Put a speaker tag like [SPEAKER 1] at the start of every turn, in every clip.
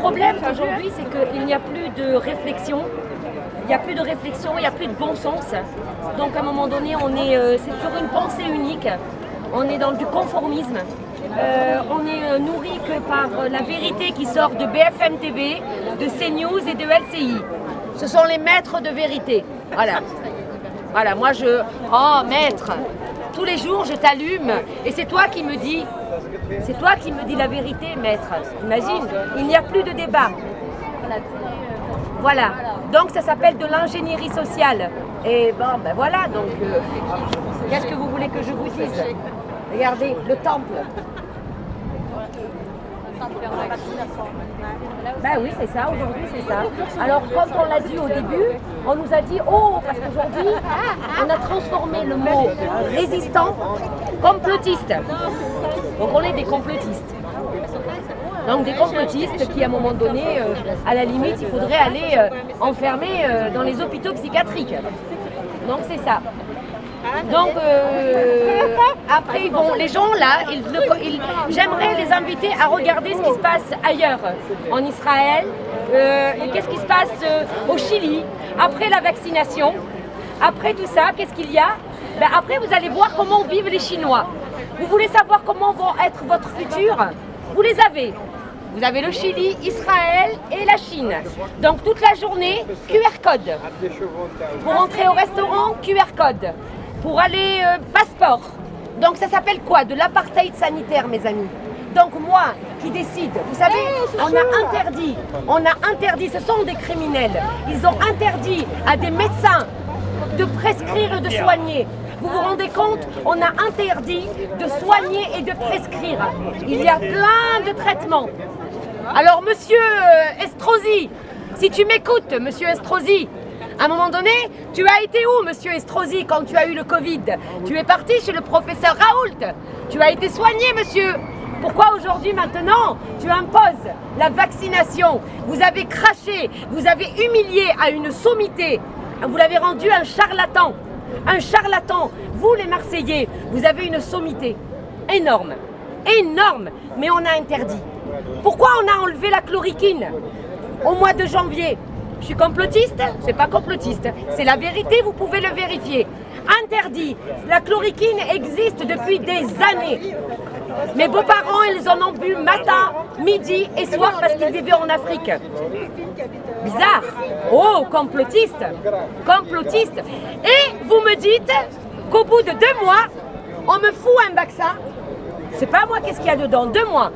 [SPEAKER 1] problème aujourd'hui, c'est qu'il n'y a plus de réflexion. Il n'y a plus de réflexion, il n'y a plus de bon sens. Donc à un moment donné, c'est sur une pensée unique. On est dans du conformisme. On est nourri que par la vérité qui sort de BFM TV, de CNews et de LCI. Ce sont les maîtres de vérité. Voilà. Voilà, moi oh maître, tous les jours je t'allume et c'est toi qui me dis la vérité, maître. Imagine, il n'y a plus de débat. Voilà, donc ça s'appelle de l'ingénierie sociale. Et bon, ben voilà, donc qu'est-ce que vous voulez que je vous dise? Regardez, le temple. Ben oui, c'est ça, aujourd'hui c'est ça. Alors quand on l'a dit au début, on nous a dit « Oh !» parce qu'aujourd'hui, on a transformé le mot « résistant » complotiste. Donc on est des complotistes. Donc des complotistes qui à un moment donné, à la limite, il faudrait aller enfermer dans les hôpitaux psychiatriques. Donc c'est ça. Donc après, bon, les gens là, j'aimerais les inviter à regarder ce qui se passe ailleurs, en Israël, et qu'est-ce qui se passe au Chili, après la vaccination, après tout ça, qu'est-ce qu'il y a? Ben, après vous allez voir comment vivent les Chinois. Vous voulez savoir comment vont être votre futur? Vous les avez. Vous avez le Chili, Israël et la Chine. Donc toute la journée, QR code. Pour entrer au restaurant, QR code. Pour aller passeport. Donc ça s'appelle quoi? De l'apartheid sanitaire, mes amis. Donc moi qui décide, vous savez, on a interdit, ce sont des criminels. Ils ont interdit à des médecins de prescrire et de soigner. Vous vous rendez compte? On a interdit de soigner et de prescrire. Il y a plein de traitements. Alors monsieur Estrosi, si tu m'écoutes, monsieur Estrosi, à un moment donné, tu as été où, monsieur Estrosi, quand tu as eu le Covid? Tu es parti chez le professeur Raoult. Tu as été soigné, monsieur. Pourquoi aujourd'hui, maintenant, tu imposes la vaccination? Vous avez craché, vous avez humilié à une sommité. Vous l'avez rendu un charlatan. Un charlatan. Vous, les Marseillais, vous avez une sommité énorme. Énorme. Mais on a interdit. Pourquoi on a enlevé la chloroquine au mois de janvier? Je suis complotiste? C'est pas complotiste. C'est la vérité, vous pouvez le vérifier. Interdit. La chloroquine existe depuis des années. Mes beaux-parents, ils en ont bu matin, midi et soir parce qu'ils vivaient en Afrique. Bizarre. Oh, complotiste. Complotiste. Et vous me dites qu'au bout de 2 mois, on me fout un vaccin. C'est pas moi qu'est-ce qu'il y a dedans. 2 mois.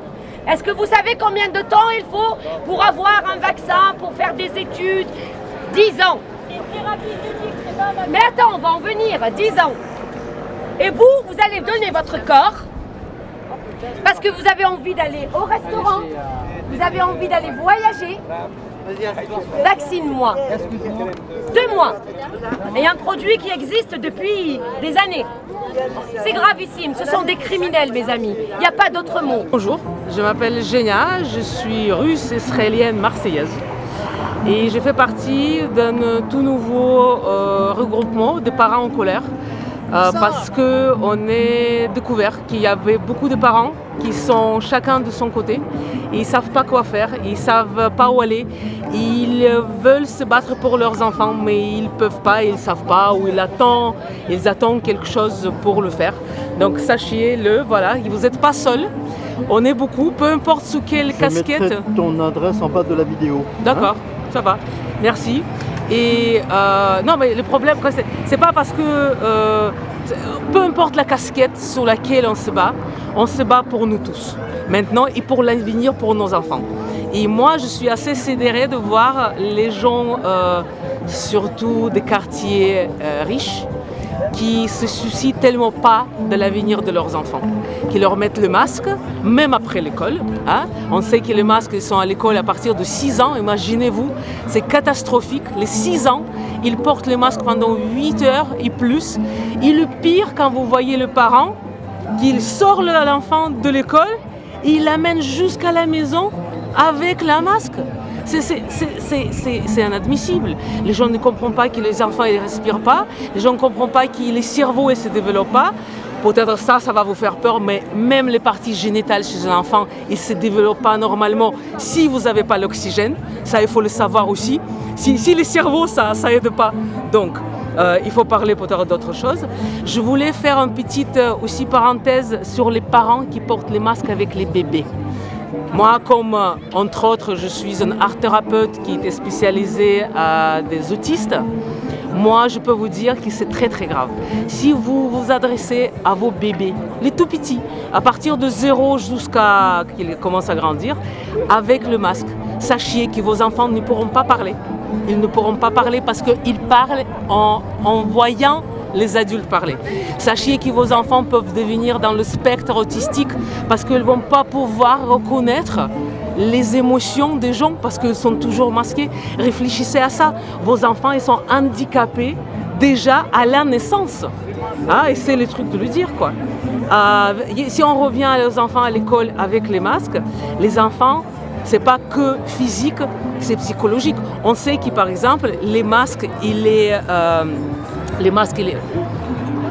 [SPEAKER 1] Est-ce que vous savez combien de temps il faut pour avoir un vaccin, pour faire des études? 10 ans. Mais attends, on va en venir. 10 ans. Et vous allez donner votre corps parce que vous avez envie d'aller au restaurant, vous avez envie d'aller voyager. Vaccine-moi. 2 mois. Et un produit qui existe depuis des années. C'est gravissime. Ce sont des criminels, mes amis. Il n'y a pas d'autre mot.
[SPEAKER 2] Bonjour, je m'appelle Genia, je suis russe israélienne marseillaise. Et je fais partie d'un tout nouveau regroupement de parents en colère. Parce qu'on a découvert qu'il y avait beaucoup de parents qui sont chacun de son côté. Ils ne savent pas quoi faire, ils ne savent pas où aller. Ils veulent se battre pour leurs enfants, mais ils ne peuvent pas, ils ne savent pas, ou ils attendent quelque chose pour le faire. Donc sachez-le, voilà, vous n'êtes pas seuls. On est beaucoup, peu importe sous quelle casquette.
[SPEAKER 3] Je mettrai ton adresse en bas de la vidéo.
[SPEAKER 2] D'accord, ça va. Merci. Et non, mais le problème, c'est pas parce que peu importe la casquette sur laquelle on se bat pour nous tous, maintenant et pour l'avenir pour nos enfants. Et moi, je suis assez sidérée de voir les gens, surtout des quartiers riches, qui se soucient tellement pas de l'avenir de leurs enfants, qui leur mettent le masque, même après l'école. Hein. On sait que les masques ils sont à l'école à partir de 6 ans, imaginez-vous, c'est catastrophique. Les 6 ans, ils portent le masque pendant 8 heures et plus. Et le pire, quand vous voyez le parent, qu'il sort l'enfant de l'école, et il l'amène jusqu'à la maison avec la masque. C'est inadmissible. Les gens ne comprennent pas que les enfants ne respirent pas. Les gens ne comprennent pas que les cerveaux ne se développent pas. Peut-être ça va vous faire peur, mais même les parties génitales chez un enfant, ils ne se développent pas normalement si vous n'avez pas l'oxygène. Ça, il faut le savoir aussi. Si le cerveau, ça aide pas. Donc, il faut parler peut-être d'autre chose. Je voulais faire une petite aussi parenthèse sur les parents qui portent les masques avec les bébés. Moi, comme entre autres, je suis un art thérapeute qui était spécialisé à des autistes. Moi, je peux vous dire que c'est très très grave. Si vous vous adressez à vos bébés, les tout petits, à partir de 0 jusqu'à qu'ils commencent à grandir, avec le masque, sachez que vos enfants ne pourront pas parler. Ils ne pourront pas parler parce qu'ils parlent en voyant les adultes parler. Sachez que vos enfants peuvent devenir dans le spectre autistique parce qu'ils ne vont pas pouvoir reconnaître les émotions des gens parce qu'ils sont toujours masqués. Réfléchissez à ça. Vos enfants, ils sont handicapés déjà à la naissance. Ah, et c'est le truc de le dire, quoi. Si on revient aux enfants à l'école avec les masques, les enfants, c'est pas que physique, c'est psychologique. On sait que, par exemple, les masques,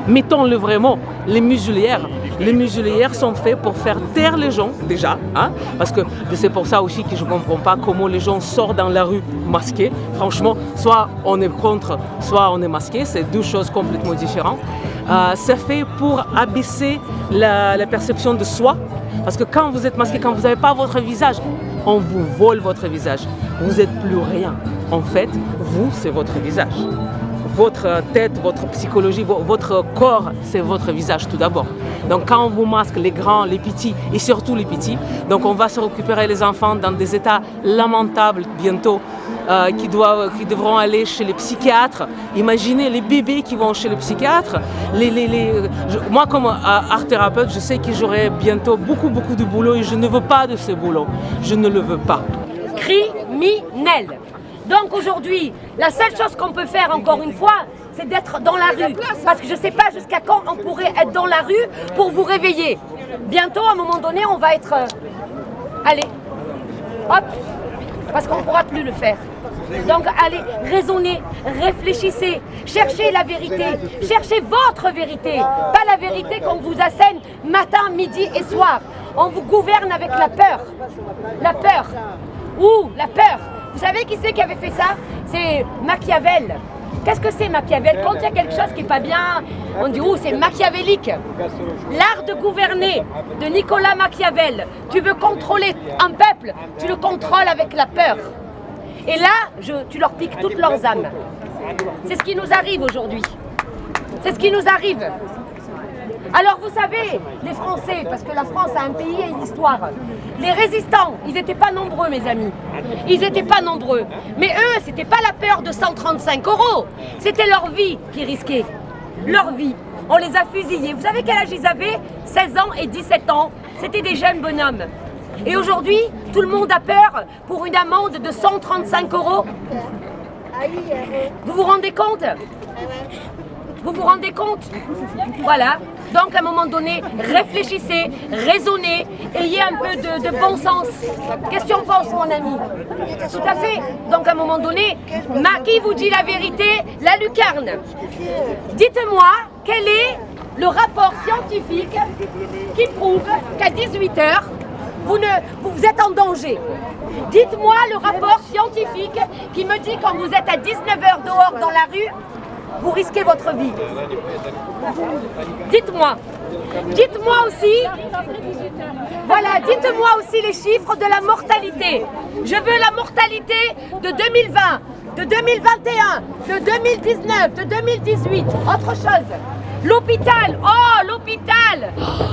[SPEAKER 2] mettons-le vraiment, les muselières. Les muselières sont faits pour faire taire les gens, déjà. Hein, parce que c'est pour ça aussi que je ne comprends pas comment les gens sortent dans la rue masqués. Franchement, soit on est contre, soit on est masqué. C'est deux choses complètement différentes. C'est fait pour abaisser la perception de soi. Parce que quand vous êtes masqué, quand vous n'avez pas votre visage, on vous vole votre visage. Vous n'êtes plus rien. En fait, vous, c'est votre visage. Votre tête, votre psychologie, votre corps, c'est votre visage tout d'abord. Donc quand on vous masque les grands, les petits et surtout les petits, donc on va se récupérer les enfants dans des états lamentables bientôt, qui devront aller chez les psychiatres. Imaginez les bébés qui vont chez les psychiatres. Moi comme art thérapeute, je sais que j'aurai bientôt beaucoup de boulot et je ne veux pas de ce boulot. Je ne le veux pas.
[SPEAKER 1] Criminel. Donc aujourd'hui, la seule chose qu'on peut faire encore une fois, c'est d'être dans la rue. Parce que je ne sais pas jusqu'à quand on pourrait être dans la rue pour vous réveiller. Bientôt, à un moment donné, on va être... allez, hop, parce qu'on ne pourra plus le faire. Donc allez, raisonnez, réfléchissez, cherchez la vérité, cherchez votre vérité, pas la vérité qu'on vous assène matin, midi et soir. On vous gouverne avec la peur. La peur. Ouh, la peur. Vous savez qui c'est qui avait fait ça? C'est Machiavel. Qu'est-ce que c'est Machiavel? Quand il y a quelque chose qui n'est pas bien, on dit « Ouh, c'est machiavélique ». L'art de gouverner de Nicolas Machiavel. Tu veux contrôler un peuple, tu le contrôles avec la peur. Et là, tu leur piques toutes leurs âmes. C'est ce qui nous arrive aujourd'hui. C'est ce qui nous arrive. Alors vous savez, les Français, parce que la France a un pays et une histoire, les résistants, ils n'étaient pas nombreux mes amis, ils n'étaient pas nombreux. Mais eux, c'était pas la peur de 135 €, c'était leur vie qu'ils risquaient, leur vie. On les a fusillés. Vous savez quel âge ils avaient? 16 ans et 17 ans, c'était des jeunes bonhommes. Et aujourd'hui, tout le monde a peur pour une amende de 135 €. Vous vous rendez compte? Vous vous rendez compte? Voilà. Donc à un moment donné, réfléchissez, raisonnez, ayez un peu de bon sens. Qu'est-ce que tu en penses, mon ami? Tout à fait. Donc à un moment donné, qui vous dit la vérité? La lucarne. Dites-moi, quel est le rapport scientifique qui prouve qu'à 18 h, vous êtes en danger? Dites-moi le rapport scientifique qui me dit quand vous êtes à 19 h dehors dans la rue, vous risquez votre vie. Dites-moi. Dites-moi aussi, voilà, dites-moi aussi les chiffres de la mortalité. Je veux la mortalité de 2020, de 2021, de 2019, de 2018. Autre chose. L'hôpital, oh l'hôpital,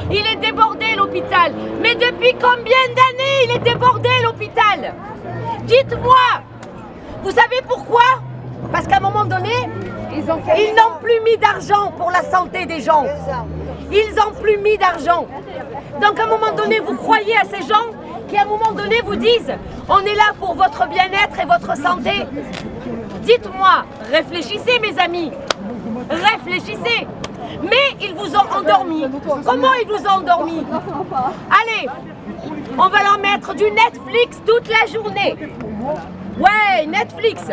[SPEAKER 1] il est débordé l'hôpital. Mais depuis combien d'années il est débordé l'hôpital? Dites-moi. Vous savez pourquoi? Parce qu'à un moment donné, ils n'ont plus mis d'argent pour la santé des gens. Ils n'ont plus mis d'argent. Donc à un moment donné, vous croyez à ces gens qui à un moment donné vous disent « On est là pour votre bien-être et votre santé ». Dites-moi, réfléchissez mes amis, réfléchissez. Mais ils vous ont endormis. Comment ils vous ont endormis? Allez, on va leur mettre du Netflix toute la journée. Ouais, Netflix.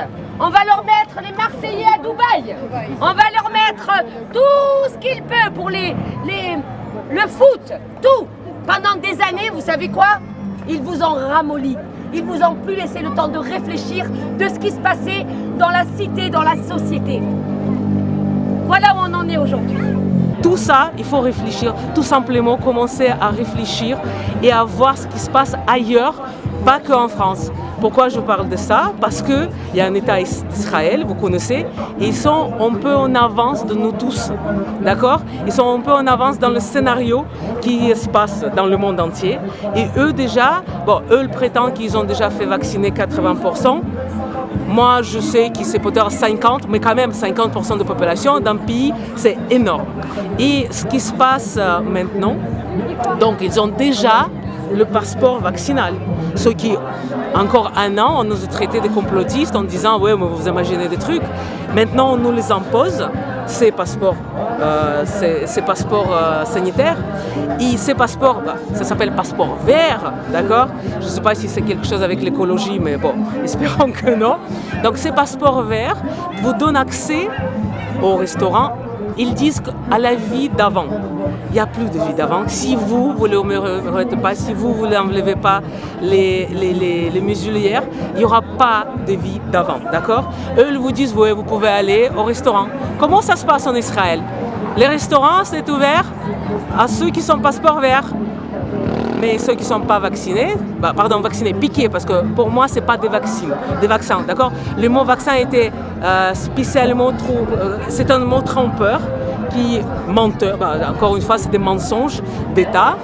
[SPEAKER 1] On va leur mettre les Marseillais à Dubaï. On va leur mettre tout ce qu'ils peuvent pour le foot, tout. Pendant des années, vous savez quoi? Ils vous ont ramolli. Ils vous ont plus laissé le temps de réfléchir de ce qui se passait dans la cité, dans la société. Voilà où on en est aujourd'hui.
[SPEAKER 2] Tout ça, il faut réfléchir, tout simplement commencer à réfléchir et à voir ce qui se passe ailleurs, pas qu'en France. Pourquoi je parle de ça? Parce qu'il y a un État d'Israël, vous connaissez, et ils sont un peu en avance de nous tous, d'accord? Ils sont un peu en avance dans le scénario qui se passe dans le monde entier. Et eux déjà, bon, eux ils prétendent qu'ils ont déjà fait vacciner 80%. Moi, je sais que c'est peut-être 50, mais quand même 50% de population d'un pays, c'est énorme. Et ce qui se passe maintenant, donc ils ont déjà le passeport vaccinal. Ce qui, encore un an, on nous a traités de complotistes en disant « ouais, mais vous imaginez des trucs ». Maintenant, on nous les impose, ces passeports sanitaires. Et ces passeports, ça s'appelle passeport vert, d'accord? Je ne sais pas si c'est quelque chose avec l'écologie, mais bon, espérons que non. Donc ces passeports verts vous donnent accès au restaurant. Ils disent à la vie d'avant. Il n'y a plus de vie d'avant. Si vous ne l'enlevez pas, si vous n'enlevez pas les muselières, il n'y aura pas de vie d'avant, d'accord? Eux, ils vous disent, ouais, vous pouvez aller au restaurant. Comment ça se passe en Israël? Les restaurants, c'est ouvert à ceux qui sont passeport vert. Mais ceux qui ne sont pas vaccinés, vaccinés, piqués, parce que pour moi, ce n'est pas des vaccins, d'accord? Le mot vaccin était spécialement c'est un mot trompeur, qui menteur, encore une fois, c'est des mensonges d'État,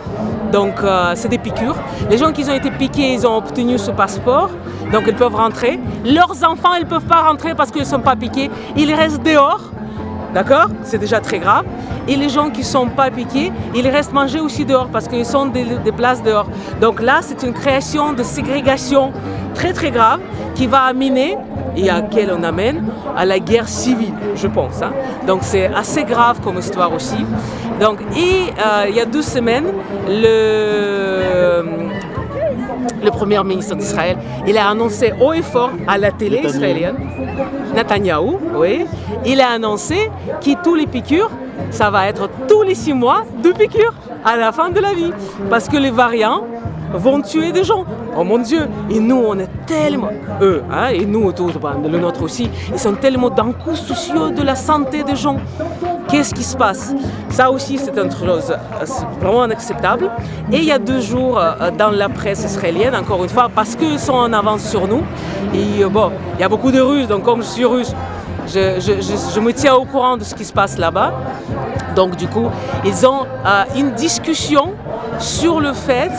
[SPEAKER 2] donc c'est des piqûres. Les gens qui ont été piqués, ils ont obtenu ce passeport, donc ils peuvent rentrer. Leurs enfants, ils ne peuvent pas rentrer parce qu'ils ne sont pas piqués, ils restent dehors. D'accord? C'est déjà très grave. Et les gens qui ne sont pas piqués, ils restent manger aussi dehors parce qu'ils sont des places dehors. Donc là, c'est une création de ségrégation très très grave qui va amener, et à laquelle on amène, à la guerre civile, je pense. Hein. Donc c'est assez grave comme histoire aussi. Donc, il y a 2 semaines, le premier ministre d'Israël, il a annoncé haut et fort à la télé israélienne, Netanyahou, oui, il a annoncé que tous les piqûres, ça va être tous les 6 mois 2 piqûres à la fin de la vie. Parce que les variants vont tuer des gens. Oh mon Dieu! Et nous, on est tellement... Eux, hein, et nous, le nôtre aussi, ils sont tellement d'un coup soucieux de la santé des gens. Qu'est-ce qui se passe? Ça aussi, c'est une chose vraiment inacceptable. Et il y a 2 jours, dans la presse israélienne, encore une fois, parce qu'ils sont en avance sur nous. Et bon, il y a beaucoup de Russes, donc comme je suis russe, je me tiens au courant de ce qui se passe là-bas. Donc du coup, ils ont une discussion sur le fait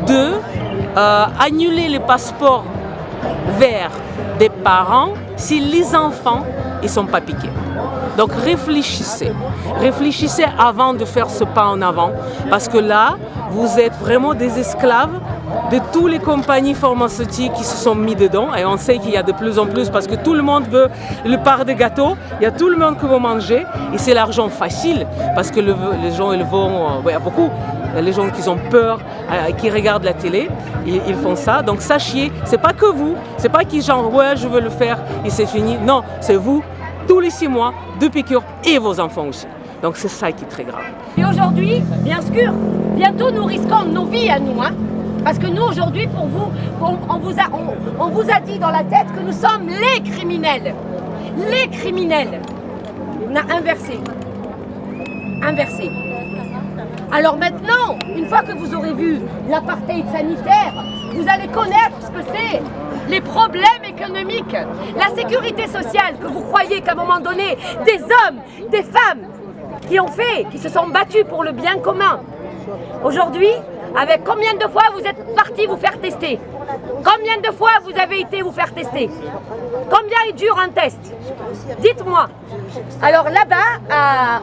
[SPEAKER 2] de annuler les passeports verts des parents si les enfants ne sont pas piqués. Donc réfléchissez avant de faire ce pas en avant, parce que là, vous êtes vraiment des esclaves de toutes les compagnies pharmaceutiques qui se sont mis dedans, et on sait qu'il y a de plus en plus, parce que tout le monde veut le part de gâteau, il y a tout le monde qui veut manger, et c'est l'argent facile, parce que les gens, ils vont, il y a beaucoup, les gens qui ont peur, qui regardent la télé, ils font ça, donc sachez, c'est pas que vous, c'est pas qui genre, ouais, je veux le faire, et c'est fini, non, c'est vous, tous les 6 mois, 2 piqûres, et vos enfants aussi. Donc c'est ça qui est très grave.
[SPEAKER 1] Et aujourd'hui, bien sûr, bientôt nous risquons nos vies à nous, hein. Parce que nous, aujourd'hui, pour vous, on vous a dit dans la tête que nous sommes les criminels. Les criminels. On a inversé. Alors maintenant, une fois que vous aurez vu l'apartheid sanitaire, vous allez connaître ce que c'est, les problèmes économiques, la sécurité sociale, que vous croyez qu'à un moment donné, des hommes, des femmes qui se sont battus pour le bien commun. Aujourd'hui, avec combien de fois vous êtes partis vous faire tester? Combien de fois vous avez été vous faire tester? Combien il dure un test? Dites-moi. Alors là-bas,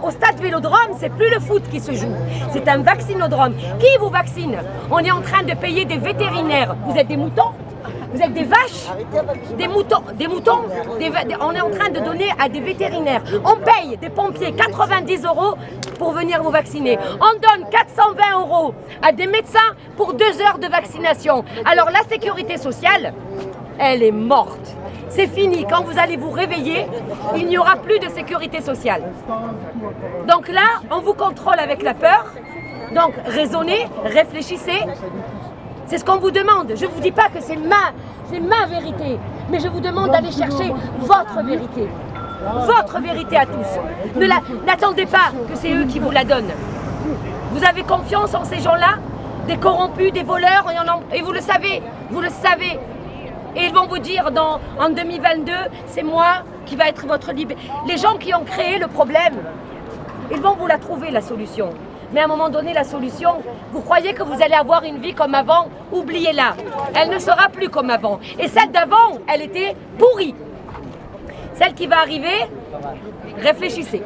[SPEAKER 1] au stade Vélodrome, c'est plus le foot qui se joue, c'est un vaccinodrome. Qui vous vaccine? On est en train de payer des vétérinaires. Vous êtes des moutons? Vous êtes des vaches, des moutons, on est en train de donner à des vétérinaires. On paye des pompiers 90 € pour venir vous vacciner. On donne 420 € à des médecins pour 2 heures de vaccination. Alors la sécurité sociale, elle est morte. C'est fini, quand vous allez vous réveiller, il n'y aura plus de sécurité sociale. Donc là, on vous contrôle avec la peur. Donc raisonnez, réfléchissez. C'est ce qu'on vous demande. Je ne vous dis pas que c'est ma vérité, mais je vous demande d'aller chercher votre vérité. Votre vérité à tous. N'attendez pas que c'est eux qui vous la donnent. Vous avez confiance en ces gens-là, des corrompus, des voleurs, et vous le savez, Et ils vont vous dire en 2022, c'est moi qui va être votre liberté. Les gens qui ont créé le problème, ils vont vous la trouver, la solution. Mais à un moment donné, la solution, vous croyez que vous allez avoir une vie comme avant, oubliez-la. Elle ne sera plus comme avant. Et celle d'avant, elle était pourrie. Celle qui va arriver, réfléchissez.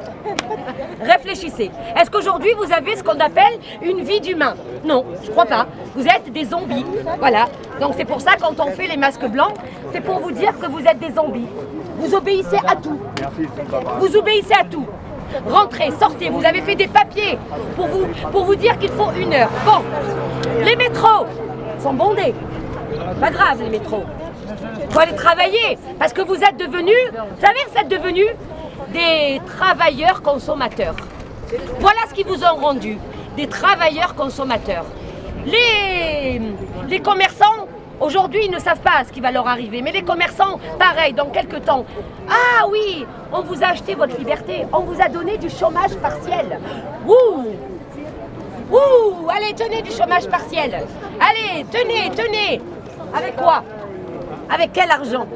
[SPEAKER 1] Réfléchissez. Est-ce qu'aujourd'hui, vous avez ce qu'on appelle une vie d'humain? Non, je ne crois pas. Vous êtes des zombies. Voilà. Donc c'est pour ça, quand on fait les masques blancs, c'est pour vous dire que vous êtes des zombies. Vous obéissez à tout. Vous obéissez à tout. Rentrez, sortez, vous avez fait des papiers pour vous dire qu'il faut 1 heure. Bon, les métros sont bondés. Pas grave, les métros. Il faut aller travailler, parce que vous êtes devenus, vous savez, vous êtes devenus des travailleurs consommateurs. Voilà ce qu'ils vous ont rendu, des travailleurs consommateurs. Les commerçants, aujourd'hui, ils ne savent pas ce qui va leur arriver, mais les commerçants, pareil, dans quelques temps. Ah oui, on vous a acheté votre liberté, on vous a donné du chômage partiel. Ouh! Ouh! Allez, tenez du chômage partiel. Allez, tenez. Avec quoi? Avec quel argent?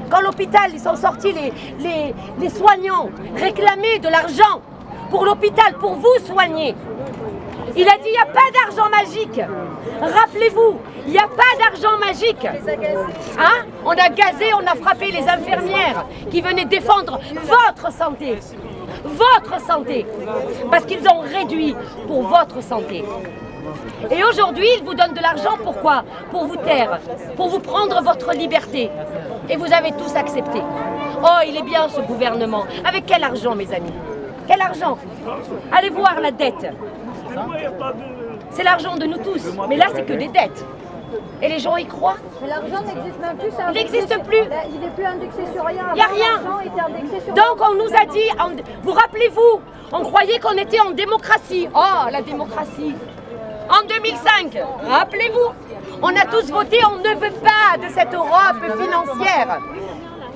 [SPEAKER 1] Quand l'hôpital, ils sont sortis, les soignants réclamaient de l'argent pour l'hôpital, pour vous soigner. Il a dit, il n'y a pas d'argent magique. Rappelez-vous, il n'y a pas d'argent magique. Hein? On a gazé, on a frappé les infirmières qui venaient défendre votre santé. Votre santé. Parce qu'ils ont réduit pour votre santé. Et aujourd'hui, ils vous donnent de l'argent, pourquoi? Pour vous taire, pour vous prendre votre liberté. Et vous avez tous accepté. Oh, il est bien ce gouvernement. Avec quel argent, mes amis? Quel argent? Allez voir la dette. C'est l'argent de nous tous. Mais là, c'est que des dettes. Et les gens y croient.
[SPEAKER 4] Mais l'argent n'existe même plus.
[SPEAKER 1] Il n'existe plus.
[SPEAKER 4] Il n'est plus indexé sur rien.
[SPEAKER 1] Il n'y a rien. Donc on nous a dit, vous rappelez-vous, on croyait qu'on était en démocratie. Oh, la démocratie. En 2005, rappelez-vous, on a tous voté, on ne veut pas de cette Europe financière.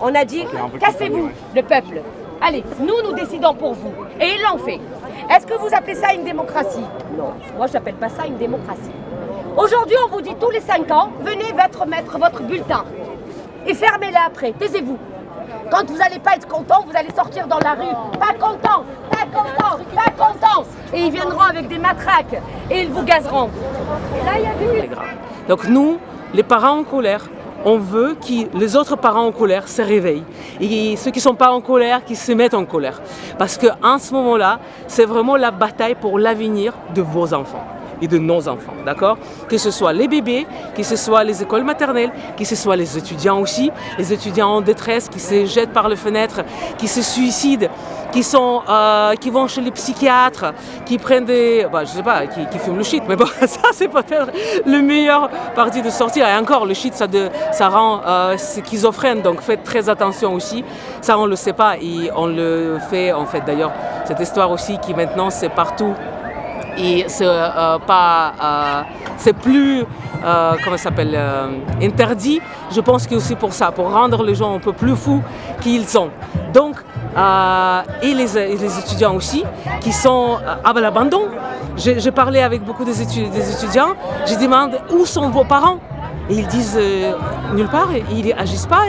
[SPEAKER 1] On a dit, cassez-vous, le peuple. Allez, nous décidons pour vous. Et ils l'ont fait. Est-ce que vous appelez ça une démocratie? Non, moi je n'appelle pas ça une démocratie. Aujourd'hui, on vous dit tous les 5 ans, venez mettre votre bulletin. Et fermez-le après, taisez-vous. Quand vous n'allez pas être content, vous allez sortir dans la rue. Pas content, pas content, pas content. Et ils viendront avec des matraques et ils vous gazeront. Et là, il y a du...
[SPEAKER 2] Donc nous, les parents en colère, on veut que les autres parents en colère se réveillent. Et ceux qui ne sont pas en colère, qui se mettent en colère. Parce qu'en ce moment-là, c'est vraiment la bataille pour l'avenir de vos enfants et de nos enfants, d'accord? Que ce soit les bébés, que ce soit les écoles maternelles, que ce soit les étudiants aussi, les étudiants en détresse qui se jettent par les fenêtres, qui se suicident, qui vont chez les psychiatres, qui prennent des... je sais pas, qui fument le shit, mais bon, ça c'est peut-être le meilleur parti de sortir. Et encore, le shit, ça rend schizophrène, donc faites très attention aussi. Ça, on ne le sait pas et on le fait, en fait, d'ailleurs, cette histoire aussi qui maintenant, c'est partout. Et c'est plus interdit. Je pense que aussi pour ça, pour rendre les gens un peu plus fous qu'ils sont. Donc, et les étudiants aussi, qui sont à l'abandon. J'ai parlé avec beaucoup des étudiants, je demande où sont vos parents? Et ils disent nulle part, ils n'agissent pas.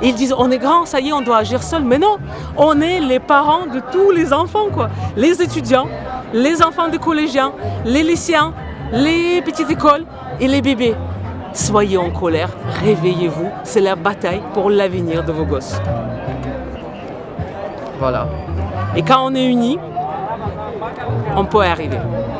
[SPEAKER 2] Ils disent on est grand, ça y est, on doit agir seul. Mais non, on est les parents de tous les enfants, quoi. Les étudiants, les enfants des collégiens, les lycéens, les petites écoles et les bébés. Soyez en colère, réveillez-vous, c'est la bataille pour l'avenir de vos gosses. Voilà. Et quand on est unis, on peut y arriver.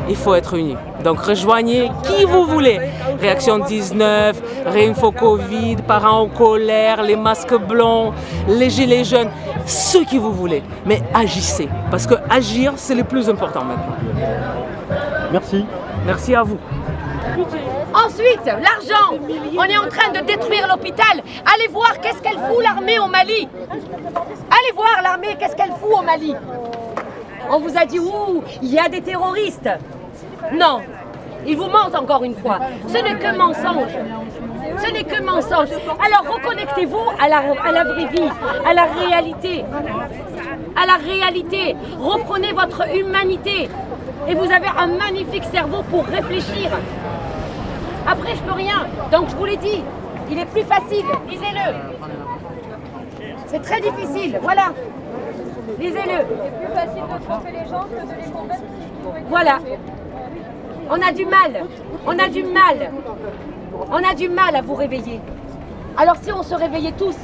[SPEAKER 2] Il faut être unis. Donc rejoignez qui vous voulez. Réaction 19, Réinfo Covid, parents en colère, les masques blancs, les gilets jaunes, ce que vous voulez. Mais agissez. Parce que agir, c'est le plus important maintenant.
[SPEAKER 3] Merci.
[SPEAKER 2] Merci à vous.
[SPEAKER 1] Ensuite, l'argent. On est en train de détruire l'hôpital. Allez voir qu'est-ce qu'elle fout l'armée au Mali. Allez voir l'armée, qu'est-ce qu'elle fout au Mali. On vous a dit, ouh, il y a des terroristes. Non, ils vous mentent encore une fois. Ce n'est que mensonge. Ce n'est que mensonge. Alors reconnectez-vous à la vraie vie, à la réalité. À la réalité. Reprenez votre humanité. Et vous avez un magnifique cerveau pour réfléchir. Après, je peux rien. Donc, je vous l'ai dit, il est plus facile. Lisez-le. C'est très difficile. Voilà. Lisez-le.
[SPEAKER 4] C'est plus facile de tromper les gens que de les convaincre.
[SPEAKER 1] Voilà. On a du mal. On a du mal. On a du mal à vous réveiller. Alors, si on se réveillait tous.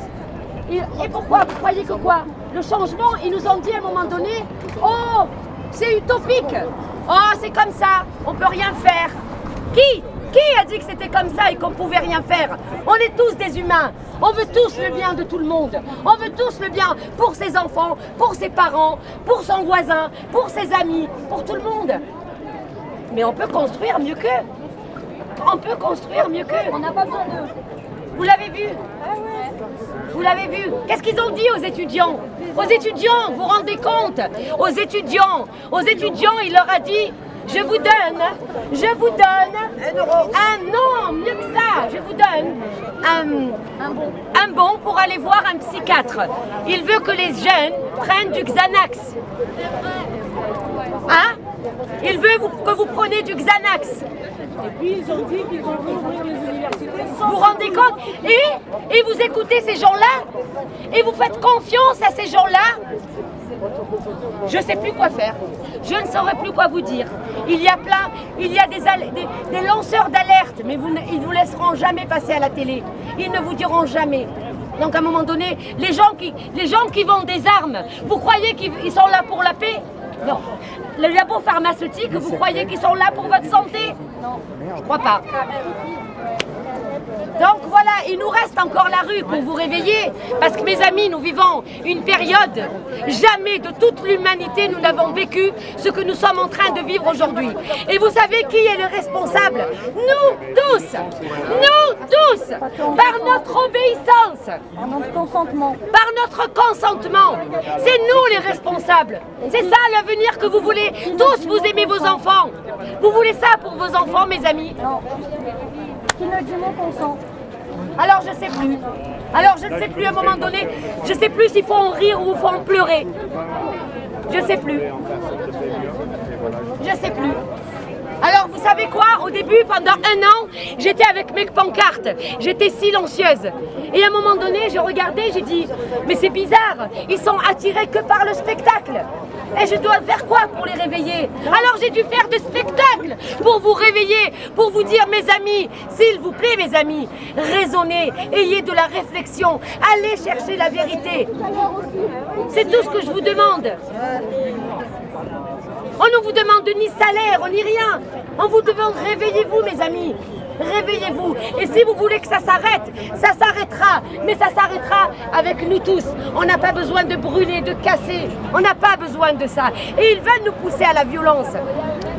[SPEAKER 1] Et pourquoi? Vous croyez que quoi? Le changement, ils nous ont dit à un moment donné, oh, c'est utopique. Oh, c'est comme ça. On ne peut rien faire. Qui a dit que c'était comme ça et qu'on ne pouvait rien faire? On est tous des humains. On veut tous le bien de tout le monde. On veut tous le bien pour ses enfants, pour ses parents, pour son voisin, pour ses amis, pour tout le monde. Mais on peut construire mieux qu'eux. On peut construire mieux qu'eux.
[SPEAKER 4] On n'a pas besoin d'eux.
[SPEAKER 1] Vous l'avez vu? Vous l'avez vu? Qu'est-ce qu'ils ont dit aux étudiants? Aux étudiants, vous vous rendez compte? Aux étudiants, il leur a dit, je vous donne non, mieux que ça, je vous donne un bon pour aller voir un psychiatre. Il veut que les jeunes prennent du Xanax. Hein? Il veut que vous preniez du Xanax.
[SPEAKER 2] Et puis ils ont dit qu'ils vont ouvrir les universités.
[SPEAKER 1] Vous vous rendez compte? Et vous écoutez ces gens-là? Et vous faites confiance à ces gens-là? Je ne sais plus quoi faire. Je ne saurais plus quoi vous dire. Il y a des lanceurs d'alerte, mais ils ne vous laisseront jamais passer à la télé. Ils ne vous diront jamais. Donc à un moment donné, les gens qui vendent des armes, vous croyez qu'ils sont là pour la paix? Non. Les labos pharmaceutiques, vous croyez qu'ils sont là pour votre santé? Non. Je crois pas. Donc voilà, il nous reste encore la rue pour vous réveiller, parce que mes amis, nous vivons une période, jamais de toute l'humanité nous n'avons vécu ce que nous sommes en train de vivre aujourd'hui. Et vous savez qui est le responsable? Nous tous, par notre obéissance,
[SPEAKER 4] Par notre consentement.
[SPEAKER 1] par notre consentement. C'est nous les responsables. C'est ça l'avenir que vous voulez. Tous, vous aimez vos enfants. Vous voulez ça pour vos enfants, mes amis?
[SPEAKER 4] Non. Qui ne dit mot consent.
[SPEAKER 1] Alors je sais plus. Alors je ne sais plus à un moment donné. Je sais plus s'il faut en rire ou il faut en pleurer. Je sais plus. Je sais plus. Alors vous savez quoi? Au début, pendant 1 an, j'étais avec mes pancartes. J'étais silencieuse. Et à un moment donné, j'ai regardé, j'ai dit, mais c'est bizarre. Ils sont attirés que par le spectacle. Et je dois faire quoi pour les réveiller? Alors j'ai dû faire des spectacles pour vous réveiller, pour vous dire, mes amis, s'il vous plaît, mes amis, raisonnez, ayez de la réflexion, allez chercher la vérité. C'est tout ce que je vous demande. On ne vous demande ni salaire, ni rien. On vous demande, réveillez-vous, mes amis. Réveillez-vous. Et si vous voulez que ça s'arrête, ça s'arrêtera. Mais ça s'arrêtera avec nous tous. On n'a pas besoin de brûler, de casser. On n'a pas besoin de ça. Et ils veulent nous pousser à la violence.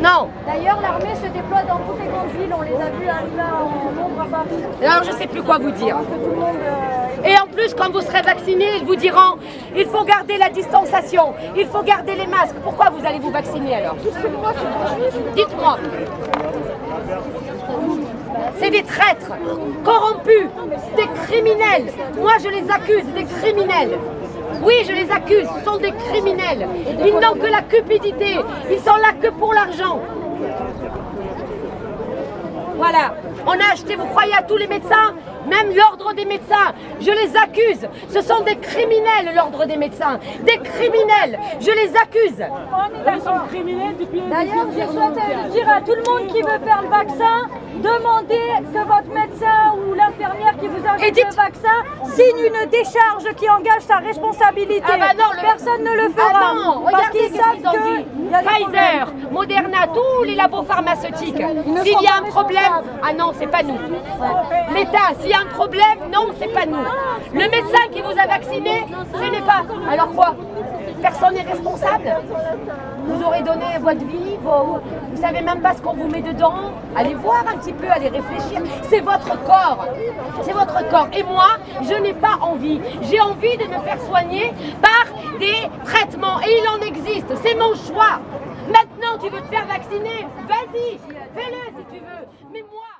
[SPEAKER 1] Non.
[SPEAKER 4] D'ailleurs, l'armée se déploie dans toutes les grandes villes. On les a vus en nombre à Paris.
[SPEAKER 1] Alors je ne sais plus quoi vous dire.
[SPEAKER 4] Que tout le monde...
[SPEAKER 1] Et en plus, quand vous serez vaccinés, ils vous diront, il faut garder la distanciation, il faut garder les masques. Pourquoi vous allez vous vacciner alors? Dites-moi. C'est des traîtres, corrompus, des criminels. Moi, je les accuse, des criminels. Oui, je les accuse, ce sont des criminels. Ils n'ont que la cupidité, ils sont là que pour l'argent. Voilà, on a acheté, vous croyez, à tous les médecins, même l'ordre des médecins, je les accuse. Ce sont des criminels, l'ordre des médecins. Des criminels, je les accuse.
[SPEAKER 2] Ils sont criminels depuis un
[SPEAKER 4] D'ailleurs, je souhaite dire à tout le monde qui veut faire le vaccin, demandez que votre médecin ou l'infirmière qui vous a fait le vaccin signe une décharge qui engage sa responsabilité.
[SPEAKER 1] Ah bah non,
[SPEAKER 4] personne ne le fera.
[SPEAKER 1] Ah non,
[SPEAKER 4] parce
[SPEAKER 1] regardez
[SPEAKER 4] qu'ils
[SPEAKER 1] ce qu'ils
[SPEAKER 4] savent
[SPEAKER 1] ont dit.
[SPEAKER 4] qu'il y a des
[SPEAKER 1] Pfizer,
[SPEAKER 4] problèmes.
[SPEAKER 1] Moderna, tous les labos pharmaceutiques.
[SPEAKER 4] ne
[SPEAKER 1] S'il
[SPEAKER 4] sont
[SPEAKER 1] y a
[SPEAKER 4] pas
[SPEAKER 1] un problème,
[SPEAKER 4] responsables.
[SPEAKER 1] ah non, c'est pas nous. L'État, s'il y a un problème, non, c'est pas nous. Le médecin qui vous a vacciné, ce n'est pas. Alors quoi? personne n'est responsable. Vous aurez donné votre vie, vous ne savez même pas ce qu'on vous met dedans. Allez voir un petit peu, allez réfléchir. C'est votre corps. C'est votre corps. Et moi, je n'ai pas envie. J'ai envie de me faire soigner par des traitements. Et il en existe. C'est mon choix. Maintenant, tu veux te faire vacciner? Vas-y, fais-le si tu veux. Mais moi...